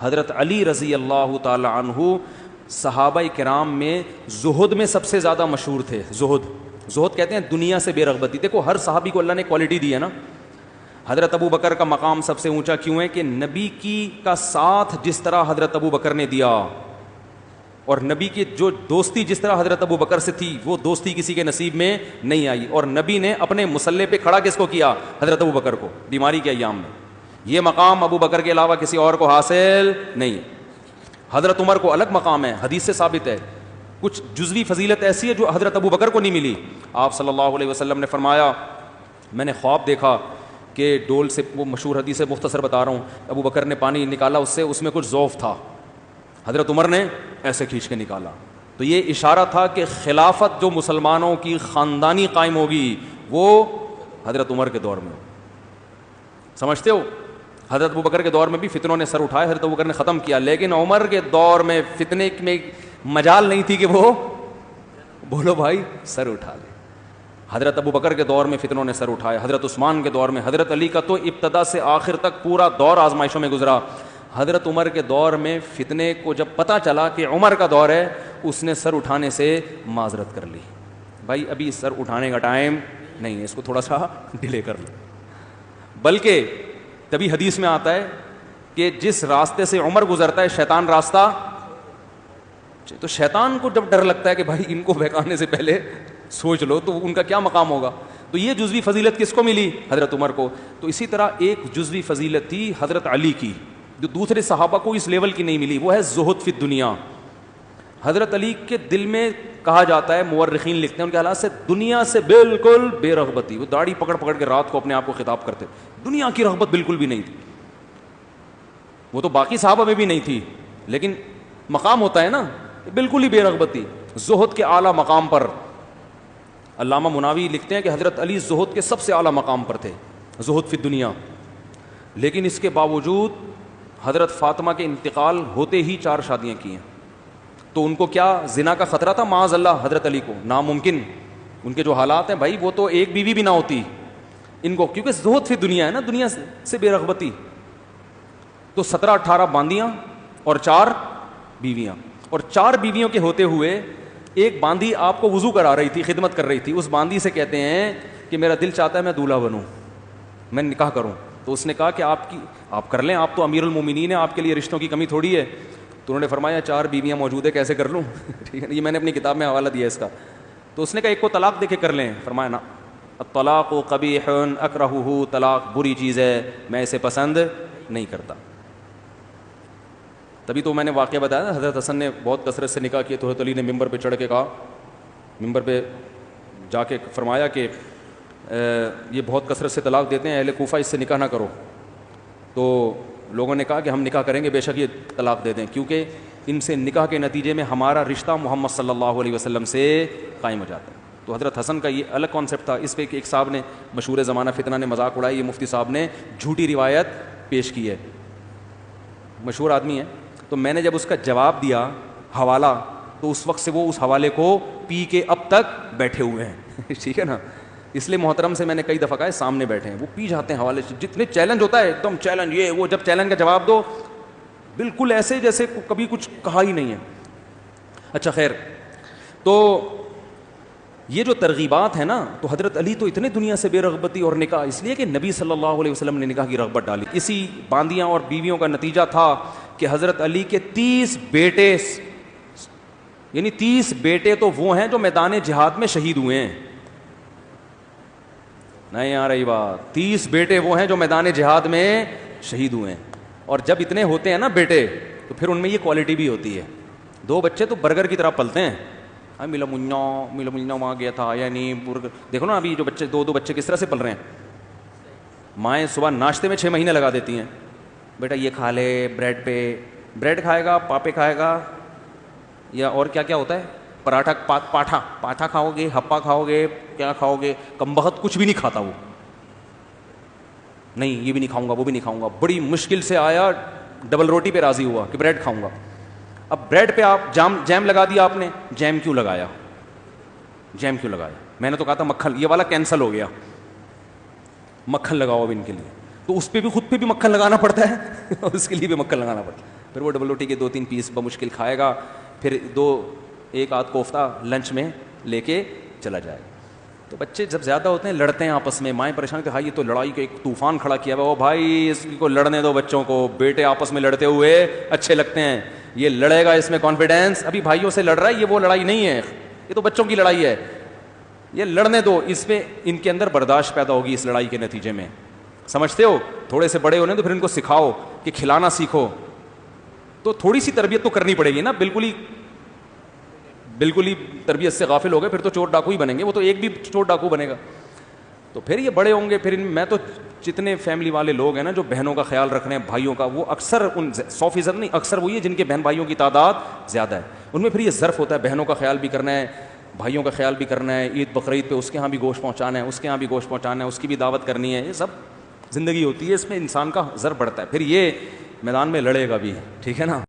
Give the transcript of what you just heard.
حضرت علی رضی اللہ تعالی عنہ صحابہ کرام میں زہد میں سب سے زیادہ مشہور تھے. زہد کہتے ہیں دنیا سے بے رغبتی. دیکھو ہر صحابی کو اللہ نے کوالٹی دی ہے نا. حضرت ابو بکر کا مقام سب سے اونچا کیوں ہے کہ نبی کا ساتھ جس طرح حضرت ابو بکر نے دیا اور نبی کی جو دوستی جس طرح حضرت ابو بکر سے تھی وہ دوستی کسی کے نصیب میں نہیں آئی. اور نبی نے اپنے مصلے پہ کھڑا کس کو کیا؟ حضرت ابو بکر کو, بیماری کے ایام میں. یہ مقام ابو بکر کے علاوہ کسی اور کو حاصل نہیں. حضرت عمر کو الگ مقام ہے, حدیث سے ثابت ہے. کچھ جزوی فضیلت ایسی ہے جو حضرت ابو بکر کو نہیں ملی. آپ صلی اللہ علیہ وسلم نے فرمایا میں نے خواب دیکھا کہ ڈول سے, وہ مشہور حدیث ہے مختصر بتا رہا ہوں, ابو بکر نے پانی نکالا اس میں کچھ ذوف تھا, حضرت عمر نے ایسے کھینچ کے نکالا. تو یہ اشارہ تھا کہ خلافت جو مسلمانوں کی خاندانی قائم ہوگی وہ حضرت عمر کے دور میں. سمجھتے ہو؟ حضرت ابو بکر کے دور میں بھی فتنوں نے سر اٹھائے, حضرت ابو بکر نے ختم کیا, لیکن عمر کے دور میں فتنے میں مجال نہیں تھی کہ وہ بولو بھائی سر اٹھا لے. حضرت ابو بکر کے دور میں فتنوں نے سر اٹھائے, حضرت عثمان کے دور میں, حضرت علی کا تو ابتدا سے آخر تک پورا دور آزمائشوں میں گزرا. حضرت عمر کے دور میں فتنے کو جب پتہ چلا کہ عمر کا دور ہے, اس نے سر اٹھانے سے معذرت کر لی. بھائی ابھی سر اٹھانے کا ٹائم نہیں ہے, اس کو تھوڑا سا ڈیلے کر لو. بلکہ تبھی حدیث میں آتا ہے کہ جس راستے سے عمر گزرتا ہے شیطان راستہ, تو شیطان کو جب ڈر لگتا ہے کہ بھائی ان کو بہکانے سے پہلے سوچ لو تو ان کا کیا مقام ہوگا. تو یہ جزوی فضیلت کس کو ملی؟ حضرت عمر کو. تو اسی طرح ایک جزوی فضیلت تھی حضرت علی کی جو دوسرے صحابہ کو اس لیول کی نہیں ملی, وہ ہے زہد فی الدنیا. حضرت علی کے دل میں کہا جاتا ہے, مورخین لکھتے ہیں ان کے حالات سے, دنیا سے بالکل بے رغبتی. وہ داڑھی پکڑ پکڑ کے رات کو اپنے آپ کو خطاب کرتے, دنیا کی رغبت بالکل بھی نہیں تھی. وہ تو باقی صحابہ میں بھی نہیں تھی, لیکن مقام ہوتا ہے نا, بالکل ہی بے رغبتی, زہد کے اعلیٰ مقام پر. علامہ مناوی لکھتے ہیں کہ حضرت علی زہد کے سب سے اعلیٰ مقام پر تھے, زہد فی الدنیا. لیکن اس کے باوجود حضرت فاطمہ کے انتقال ہوتے ہی 4 شادیاں کی ہیں. تو ان کو کیا زنا کا خطرہ تھا؟ معاذ اللہ حضرت علی کو ناممکن. ان کے جو حالات ہیں بھائی, وہ تو ایک بیوی بھی نہ ہوتی ان کو, کیونکہ زہد فی دنیا ہے نا, دنیا سے بے رغبتی. تو 17-18 باندیاں اور 4 بیویاں, اور 4 بیویوں کے ہوتے ہوئے ایک باندی آپ کو وضو کرا رہی تھی, خدمت کر رہی تھی. اس باندی سے کہتے ہیں کہ میرا دل چاہتا ہے میں دولہا بنوں, میں نکاح کروں. تو اس نے کہا کہ آپ کر لیں, آپ تو امیر المومنین ہیں, آپ کے لیے رشتوں کی کمی تھوڑی ہے. تو انہوں نے فرمایا 4 بیویاں موجود ہے, کیسے کر لوں؟ ٹھیک ہے, یہ میں نے اپنی کتاب میں حوالہ دیا اس کا. تو اس نے کہا ایک کو طلاق دے کے کر لیں. فرمایا نا, الطلاق قبیح اکرہہ, طلاق بری چیز ہے, میں اسے پسند نہیں کرتا. تبھی تو میں نے واقعہ بتایا نا, حضرت حسن نے بہت کثرت سے نکاح کیا, تو حضرت علی نے ممبر پہ چڑھ کے کہا, ممبر پہ جا کے فرمایا کہ یہ بہت کثرت سے طلاق دیتے ہیں, اہل کوفہ اس سے نکاح نہ کرو. تو لوگوں نے کہا کہ ہم نکاح کریں گے, بے شک یہ طلاق دے دیں, کیونکہ ان سے نکاح کے نتیجے میں ہمارا رشتہ محمد صلی اللہ علیہ وسلم سے قائم ہو جاتا ہے. تو حضرت حسن کا یہ الگ کانسیپٹ تھا. اس پہ ایک صاحب نے, مشہور زمانہ فتنہ نے مذاق اڑائی, یہ مفتی صاحب نے جھوٹی روایت پیش کی ہے, مشہور آدمی ہے. تو میں نے جب اس کا جواب دیا حوالہ, تو اس وقت سے وہ اس حوالے کو پی کے اب تک بیٹھے ہوئے ہیں. ٹھیک ہے نا, اس لیے محترم سے میں نے کئی دفعہ کہا سامنے بیٹھے ہیں, وہ پی جاتے ہیں حوالے سے. جتنے چیلنج ہوتا ہے ایک دم چیلنج, یہ وہ, جب چیلنج کا جواب دو بالکل ایسے جیسے کبھی کچھ کہا ہی نہیں ہے. اچھا خیر, تو یہ جو ترغیبات ہیں نا, تو حضرت علی تو اتنے دنیا سے بے رغبتی اور نکاح, اس لیے کہ نبی صلی اللہ علیہ وسلم نے نکاح کی رغبت ڈالی. اسی باندیاں اور بیویوں کا نتیجہ تھا کہ حضرت علی کے 30 بیٹے, یعنی 30 بیٹے تو وہ ہیں جو میدان جہاد میں شہید ہوئے ہیں. نہیں آ رہی بات, 30 بیٹے وہ ہیں جو میدان جہاد میں شہید ہوئے ہیں. اور جب اتنے ہوتے ہیں نا بیٹے, تو پھر ان میں یہ کوالٹی بھی ہوتی ہے. 2 بچے تو برگر کی طرح پلتے ہیں, ملا منہ وہاں گیا تھا, یعنی برگر. دیکھو نا ابھی جو بچے 2 بچے کس طرح سے پل رہے ہیں. مائیں صبح ناشتے میں 6 مہینے لگا دیتی ہیں, بیٹا یہ کھا لے, بریڈ پہ بریڈ کھائے گا, پاپے کھائے گا, یا اور کیا کیا ہوتا ہے, پراٹھا, پاٹھا کھاؤ گے, ہپا کھاؤ گے, کیا کھاؤ گے, کمبخت کچھ بھی نہیں کھاتا وہ. نہیں یہ بھی نہیں کھاؤں گا, وہ بھی نہیں کھاؤں گا. بڑی مشکل سے آیا, ڈبل روٹی پہ راضی ہوا کہ بریڈ کھاؤں گا. اب بریڈ پہ آپ جیم لگا دیا آپ نے, جیم کیوں لگایا, میں نے تو کہا تھا مکھن, یہ والا کینسل ہو گیا, مکھن لگاؤ اب ان کے لیے. تو اس پہ بھی, خود پہ بھی مکھن لگانا پڑتا ہے اور اس کے لیے بھی مکھن لگانا پڑتا ہے. پھر وہ ڈبل روٹی کے 2-3 پیس بمشکل کھائے گا, پھر ایک آدھ کوفتہ لنچ میں لے کے چلا جائے گا. تو بچے جب زیادہ ہوتے ہیں لڑتے ہیں آپس میں, مائیں پریشان کہ ہائی یہ تو لڑائی کا ایک طوفان کھڑا کیا ہوا, وہ بھائی اس کو لڑنے دو, بچوں کو بیٹے آپس میں لڑتے ہوئے اچھے لگتے ہیں, یہ لڑے گا اس میں کانفیڈینس, ابھی بھائیوں سے لڑ رہا ہے, یہ وہ لڑائی نہیں ہے, یہ تو بچوں کی لڑائی ہے, یہ لڑنے دو, اس میں ان کے اندر برداشت پیدا ہوگی اس لڑائی کے نتیجے میں. سمجھتے ہو, تھوڑے سے بڑے ہونے تو پھر ان کو سکھاؤ کہ کھلانا سیکھو, تو تھوڑی سی تربیت تو کرنی پڑے گی نا. بالکل ہی تربیت سے غافل ہو گئے پھر تو چور ڈاکو ہی بنیں گے, وہ تو ایک بھی چور ڈاکو بنے گا. تو پھر یہ بڑے ہوں گے, پھر میں تو جتنے فیملی والے لوگ ہیں نا جو بہنوں کا خیال رکھ رہے ہیں, بھائیوں کا, وہ اکثر 100% نہیں, اکثر وہی ہے جن کے بہن بھائیوں کی تعداد زیادہ ہے. ان میں پھر یہ ظرف ہوتا ہے, بہنوں کا خیال بھی کرنا ہے, بھائیوں کا خیال بھی کرنا ہے, عید بقرعید پہ اس کے ہاں بھی گوشت پہنچانا ہے, اس کے ہاں بھی گوشت پہنچانا ہے, اس کی بھی دعوت کرنی ہے, یہ سب زندگی ہوتی ہے, اس میں انسان کا ظرف بڑھتا ہے. پھر یہ میدان میں لڑے گا بھی, ٹھیک ہے نا.